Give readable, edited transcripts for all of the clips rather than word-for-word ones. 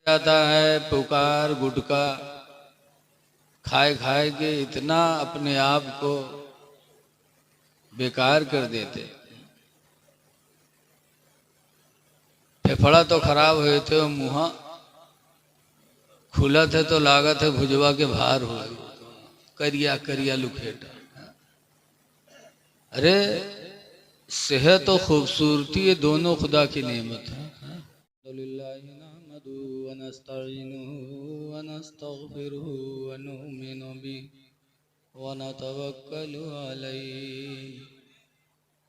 जाता है पुकार गुटका खाए खाए के इतना अपने आप को बेकार कर देते। फेफड़ा तो खराब हुए थे और मुँह खुला थे तो लागत है भुजवा के भार हो करिया करिया लुखेटा। अरे सेहत और खूबसूरती ये दोनों खुदा की नेमत है।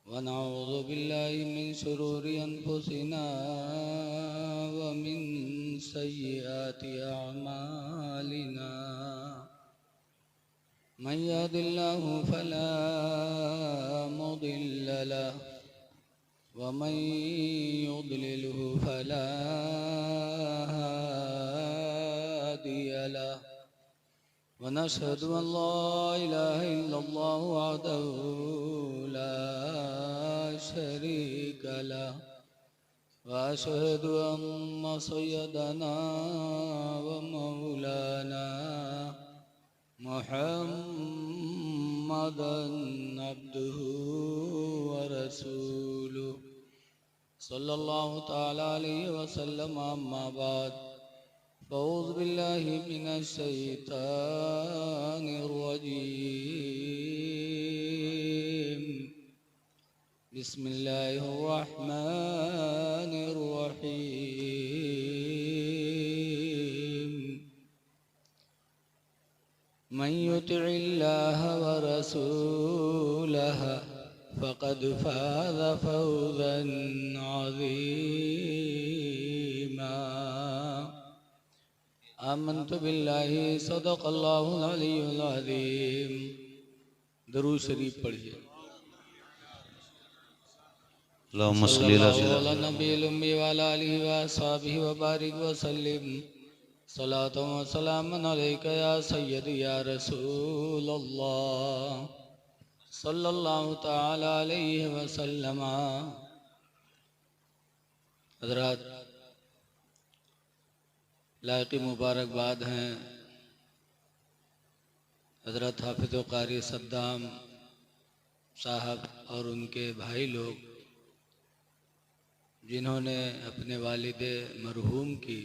वनऊज़ु बिल्लाहि मिन शुरूरि अनफुसिना व मिन सय्यिआति अअमालिना मन यहदिल्लाहु फला मुदिल्ल लहु व मन युद्लिलहु फला हादिय लहु वनशहदु अन ला इलाहा इल्लल्लाहु वहदहु ला शरीक लहु वअशहदु अन्न सय्यदना व मौलाना मुहम्मदन अब्दुहु व रसूलुहु सल्लल्लाहु तआला अलैहि वसल्लम। अम्मा बाद अऊज़ु बिल्लाहि मिनश शैतानिर रजीम बिस्मिल्लाहिर रहमानिर रहीम मन युतिइल्लाह व रसूलहु फ़क़द फ़ाज़ फ़ौज़न अज़ीमा। आमन्तु बिल्लाहि सदक़ल्लाहुल अलियुल अज़ीम। दरूद शरीफ पढ़िए। सल्लल्लाहु अला नबील उम्मी व अला आलिहि व अस्हाबिहि व बारिक व सल्लिम सलातु व सलामन अलैका या सय्यदी या रसूलल्लाह सल्लल्लाहु तआला अलैहि वसल्लम। हज़रात लायक़ी मुबारकबाद हैं हज़रत हाफिज़ क़ारी सद्दाम साहब और उनके भाई लोग जिन्होंने अपने वालिदे मरहूम की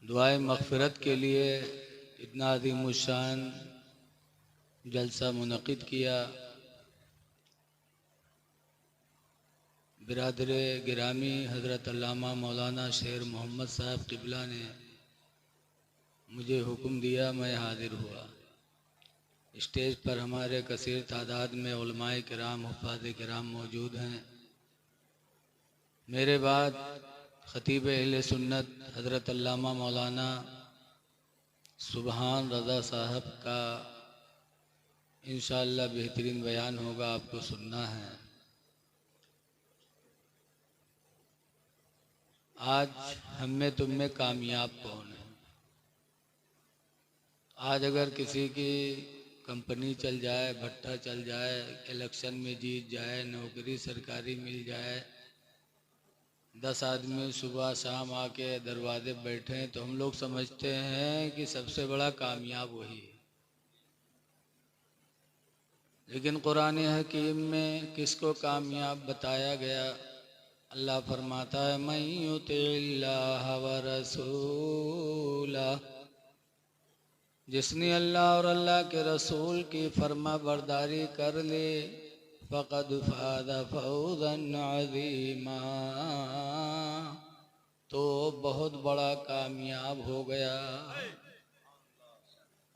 दुआए मग़फ़िरत के लिए इतना अज़ीमुश्शान जलसा मुनक़िद किया। बिरादरे गिरामी हज़रत अल्लामा मौलाना शेर मोहम्मद साहब क़िबला ने मुझे हुक्म दिया, मैं हाज़िर हुआ। स्टेज पर हमारे कसीर तादाद में उलमाए किराम हुफ़्फ़ाज़े किराम मौजूद हैं। मेरे बाद ख़तीब अहले सुन्नत हज़रत अल्लामा मौलाना सुबहान रज़ा साहब का इंशाअल्लाह बेहतरीन बयान होगा, आपको सुनना है। आज हम में तुम में कामयाब कौन है? आज अगर किसी की कंपनी चल जाए, भट्टा चल जाए, इलेक्शन में जीत जाए, नौकरी सरकारी मिल जाए, 10 आदमी सुबह शाम आके दरवाजे बैठे तो हम लोग समझते हैं कि सबसे बड़ा कामयाब वही है। लेकिन कुरान हकीम में किसको कामयाब बताया गया? अल्लाह फरमाता है मन युतिइल्लाह व रसूलहु, जिसने अल्लाह और अल्लाह के रसूल की फरमा बरदारी कर ले, फ़क़द फ़ाज़ फ़ौज़न अज़ीमा, तो बहुत बड़ा कामयाब हो गया।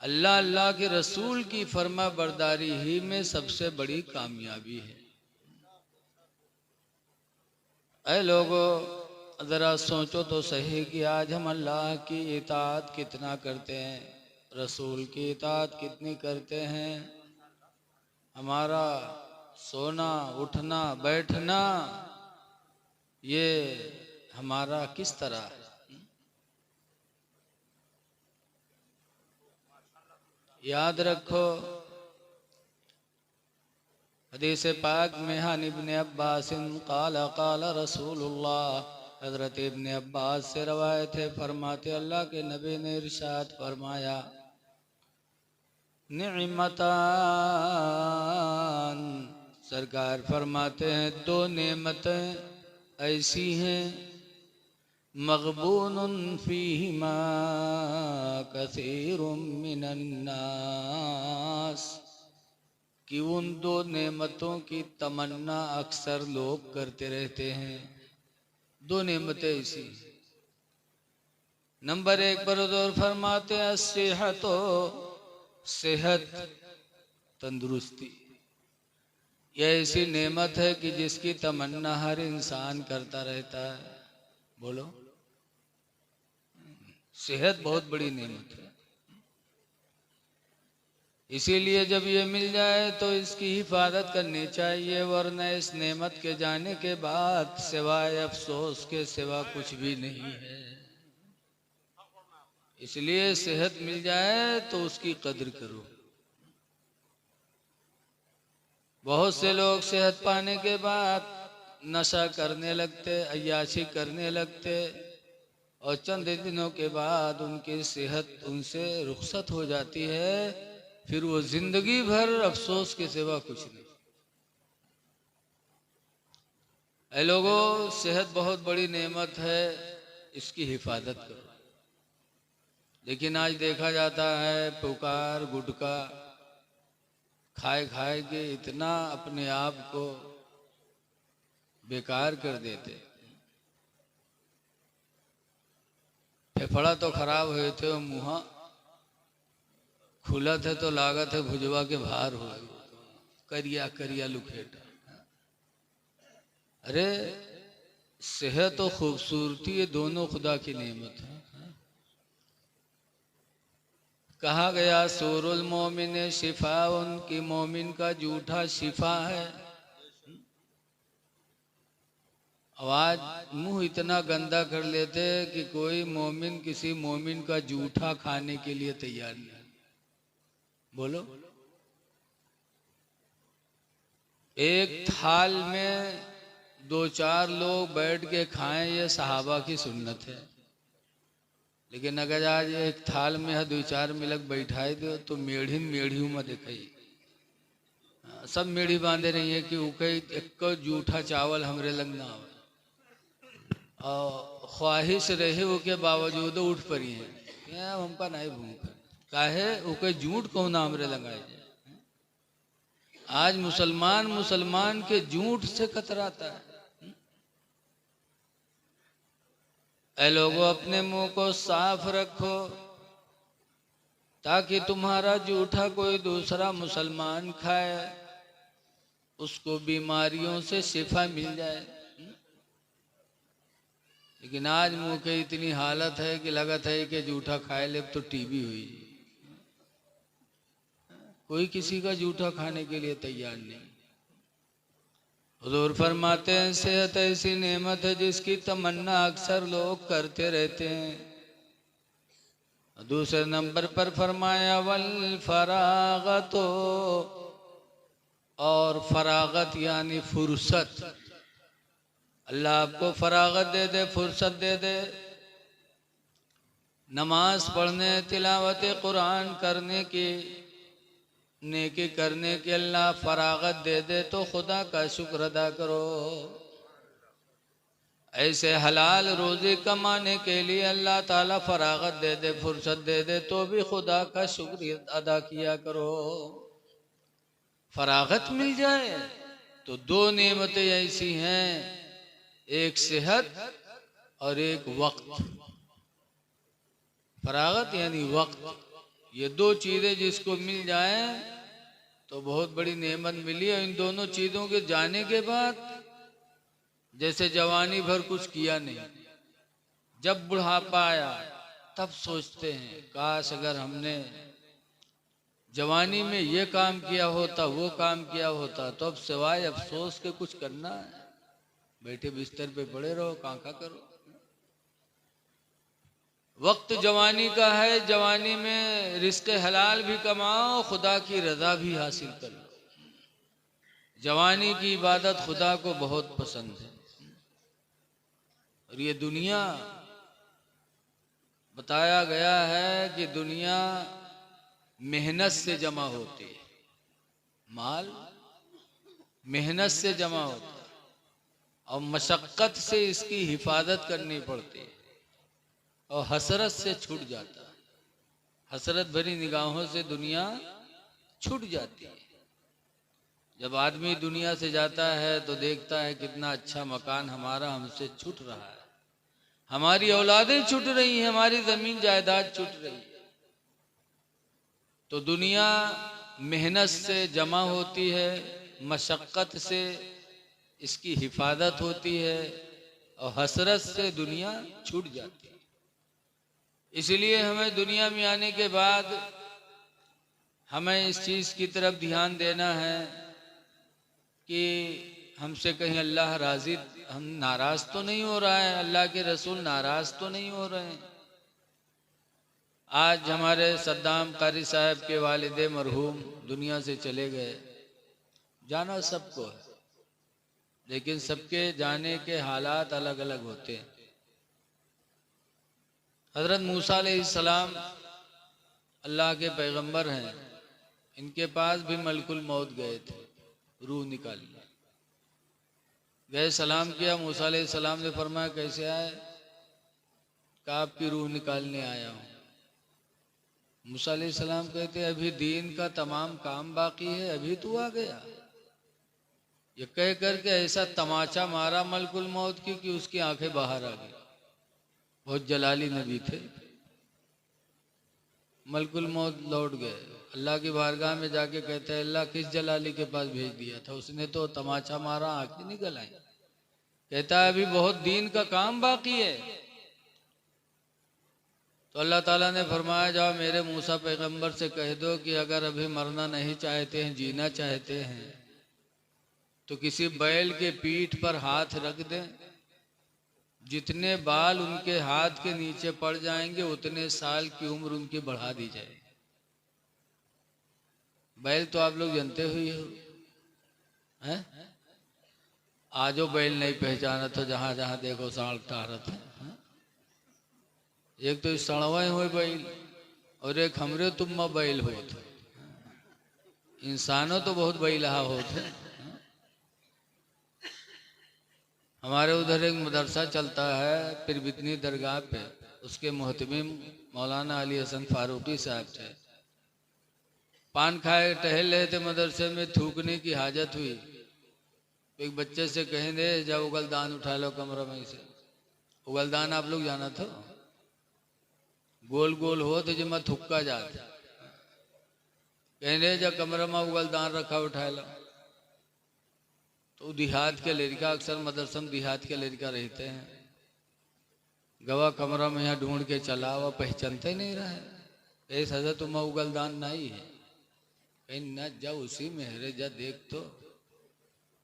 अल्लाह अल्लाह के रसूल की फरमा बरदारी ही में सबसे बड़ी कामयाबी है। ऐ लोगों, ज़रा सोचो तो सही कि आज हम अल्लाह की इताअत कितना करते हैं, रसूल की इताअत कितनी करते हैं। हमारा सोना उठना बैठना ये हमारा किस तरह है? याद रखो हदीस पाक में हन इब्ने अब्बास क़ाल क़ाल रसूलुल्लाह, हज़रत इब्ने अब्बास से रवायत है, फरमाते अल्लाह के नबी ने इरशाद फरमाया, निअमतान, सरकार फरमाते हैं दो नेमतें ऐसी हैं, मग़बूनुन फ़ीहिमा कसीरुम मिनन नास, कि उन दो नेमतों की तमन्ना अक्सर लोग करते रहते हैं। दो नेमतें ऐसी, नंबर एक पर हुज़ूर फरमाते हैं सेहतो, सेहत, तंदुरुस्ती। यह ऐसी नेमत है कि जिसकी तमन्ना हर इंसान करता रहता है। बोलो, सेहत बहुत बड़ी नेमत है। इसीलिए जब ये मिल जाए तो इसकी हिफाजत करनी चाहिए, वरना इस नेमत के जाने के बाद सिवाय अफसोस के सिवा कुछ भी नहीं है। इसलिए सेहत मिल जाए तो उसकी कद्र करो। बहुत से लोग सेहत पाने के बाद नशा करने लगते, अय्याशी करने लगते, और चंद दिनों के बाद उनकी सेहत उनसे रुखसत हो जाती है, फिर वो जिंदगी भर अफसोस के सिवा कुछ नहीं। ऐ लोगों, सेहत बहुत बड़ी नेमत है, इसकी हिफाजत करो। लेकिन आज देखा जाता है पुकार गुटखा खाए खाए के इतना अपने आप को बेकार कर देते। फेफड़ा तो खराब हुए थे, मुँह खुला थे तो लागत है भुजवा के भार हो, करिया करिया लुखेटा। अरे सेहत और खूबसूरती ये दोनों खुदा की नेमत है। कहा गया सूरुल मोमिन शिफा, उनकी मोमिन का जूठा शिफा है। आवाज मुंह इतना गंदा कर लेते कि कोई मोमिन किसी मोमिन का जूठा खाने के लिए तैयार नहीं। बोलो, एक थाल में दो चार लोग बैठ के खाएं, ये सहाबा की सुन्नत है। लेकिन अगर आज एक थाल में है दो चार मिलक बैठाए दो तो मेढ़ी मेढ़ी में दिखाई, सब मेढ़ी बांधे रही है कि उके एक जूठा चावल हमरे लग ना हो, और ख्वाहिश रहे वो के बावजूद उठ पड़ी है, क्या हमका नहीं भूख काहे उके जूठ को ना हमरे लगाए जाए। आज मुसलमान मुसलमान के जूठ से कतराता है। ऐ लोगों, अपने मुंह को साफ रखो ताकि तुम्हारा जूठा कोई दूसरा मुसलमान खाए, उसको बीमारियों से शिफा मिल जाए। लेकिन आज मुंह के इतनी हालत है कि लगत है कि जूठा खाए ले तो टीबी हुई। कोई किसी का जूठा खाने के लिए तैयार नहीं। हुजूर फरमाते हैं सेहत ऐसी नेमत है जिसकी तमन्ना अक्सर लोग करते रहते हैं। दूसरे नंबर पर फरमाया वल फरागत, और फरागत यानी फुर्सत। अल्लाह आपको फरागत दे दे, फुर्सत दे दे, नमाज पढ़ने, तिलावत कुरान करने की, नेकी करने के अल्लाह फरागत दे दे तो खुदा का शुक्र अदा करो। ऐसे हलाल रोजी कमाने के लिए अल्लाह ताला फरागत दे दे, फुर्सत दे दे तो भी खुदा का शुक्र अदा किया करो। फरागत मिल जाए तो दो नेमतें ऐसी हैं, एक सेहत और एक वक्त। फरागत यानी वक्त, ये दो चीजें जिसको मिल जाए तो बहुत बड़ी नेमत मिली है। इन दोनों चीजों के जाने के बाद जैसे जवानी भर कुछ किया नहीं, जब बुढ़ापा आया तब सोचते हैं काश अगर हमने जवानी में ये काम किया होता, वो काम किया होता, तो अब सिवाय अफसोस के कुछ करना है, बैठे बिस्तर पे पड़े रहो, कांका करो। वक्त जवानी का है, जवानी में रिस्क हलाल भी कमाओ, खुदा की रजा भी हासिल करो। जवानी की इबादत खुदा को बहुत पसंद है। और ये दुनिया बताया गया है कि दुनिया मेहनत से जमा होती है, माल मेहनत से जमा होता है और मशक्कत से इसकी हिफाजत करनी पड़ती है और हसरत से छूट जाता है। हसरत भरी निगाहों से दुनिया छूट जाती है। जब आदमी दुनिया से जाता है तो देखता है कितना अच्छा मकान हमारा हमसे छूट रहा है, हमारी औलादें छूट रही हैं, हमारी जमीन जायदाद छूट रही है। तो दुनिया मेहनत से जमा होती है, मशक्कत से इसकी हिफाजत होती है और हसरत से दुनिया छूट जाती है। इसलिए हमें दुनिया में आने के बाद हमें इस चीज़ की तरफ ध्यान देना है कि हमसे कहीं अल्लाह राजी, हम नाराज तो नहीं हो रहा है, अल्लाह के रसूल नाराज तो नहीं हो रहे हैं। आज हमारे सद्दाम कारी साहब के वालिदे मरहूम दुनिया से चले गए। जाना सबको है, लेकिन सबके जाने के हालात अलग अलग होते हैं। हजरत मूसा अलैहिस्सलाम अल्लाह के पैगंबर हैं, इनके पास भी मलकुल मौत गए थे, रूह निकालने गए, सलाम किया। मूसा अलैहिस्सलाम ने फरमाया कैसे आए? कहा आपकी रूह निकालने आया हूँ। मूसा अलैहिस्सलाम कहते अभी दीन का तमाम काम बाकी है, अभी तू आ गया? ये कह करके ऐसा तमाचा मारा मलकुल मौत की कि उसकी आंखें बाहर आ गई। बहुत जलाली नबी थे। मलकुल मौत लौट गए, अल्लाह की बारगाह में जाके कहते हैं अल्लाह किस जलाली के पास भेज दिया था? उसने तो तमाचा मारा, आंखें निकल आई। कहता है अभी बहुत दीन का काम बाकी है। तो अल्लाह ताला ने फरमाया जाओ मेरे मूसा पैगंबर से कह दो कि अगर अभी मरना नहीं चाहते हैं, जीना चाहते हैं, तो किसी बैल के पीठ पर हाथ रख दें, जितने बाल उनके हाथ के नीचे पड़ जाएंगे उतने साल की उम्र उनकी बढ़ा दी जाए। बैल तो आप लोग जानते हुए हो हैं? आजो बैल नहीं पहचाना तो जहां जहां देखो साढ़ टारत है। एक तो सड़वा हो बैल और एक हमरे तुम बैल हो। इंसानों तो बहुत बैलहा होते। हमारे उधर एक मदरसा चलता है पिरबितनी दरगाह पे, उसके मोहतमिम मौलाना अली हसन फारूकी साहब थे। पान खाए टहल रहे थे मदरसे में, थूकने की हाजत हुई। एक बच्चे से कहें दे जाओ उगलदान उठा लो कमरा में से। उगलदान आप लोग जाना था, गोल गोल हो तो जिम्मा थुक्का जाता। कहें जा कमरा में उगलदान रखा उठा लो। तो देहात के लड़का, अक्सर मदरसम देहात के लड़का रहते हैं, गवा कमरा में यहाँ ढूंढ के चला, वह पहचानते नहीं रहा है। ऐसा सजा तुम उगलदान नहीं है, कहीं न जा उसी में है जा देख। तो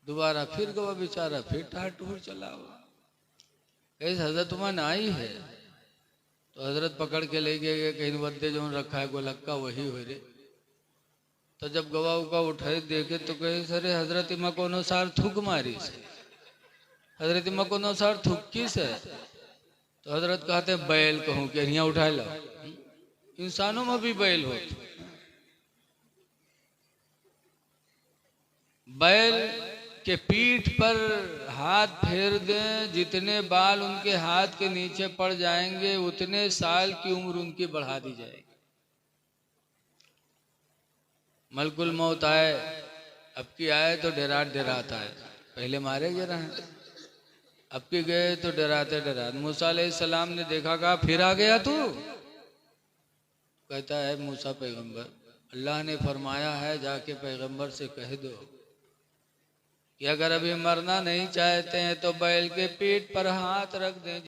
दोबारा फिर गवा बेचारा फिर टाट टूट चला हुआ, ऐसा सजा तुम्हारा नहीं है। तो हजरत पकड़ के ले गए, कहीं बदे जो रखा है गोलक्का वही हो रे। तो जब गवाह का उठाए देखे तो कहे सरे हजरत इमा कोनो सार थूक मारी से, हजरत इमा कोनो सार थूकी से। तो हजरत कहते बैल कहूँ कि यहाँ उठा लो। इंसानों में भी बैल हो। बैल के पीठ पर हाथ फेर दें, जितने बाल उनके हाथ के नीचे पड़ जाएंगे उतने साल की उम्र उनकी बढ़ा दी जाएगी। मलकुल मौत आए, अब की आए तो डरात डराता है, पहले मारे गए रहे, अब की गए तो डराते डराते। मूसा अलैहिस्सलाम ने देखा, कहा फिर आ गया तू? कहता है मूसा पैगंबर अल्लाह ने फरमाया है जाके पैगंबर से कह दो कि अगर अभी मरना नहीं चाहते हैं तो बैल के पीठ पर हाथ रख दें।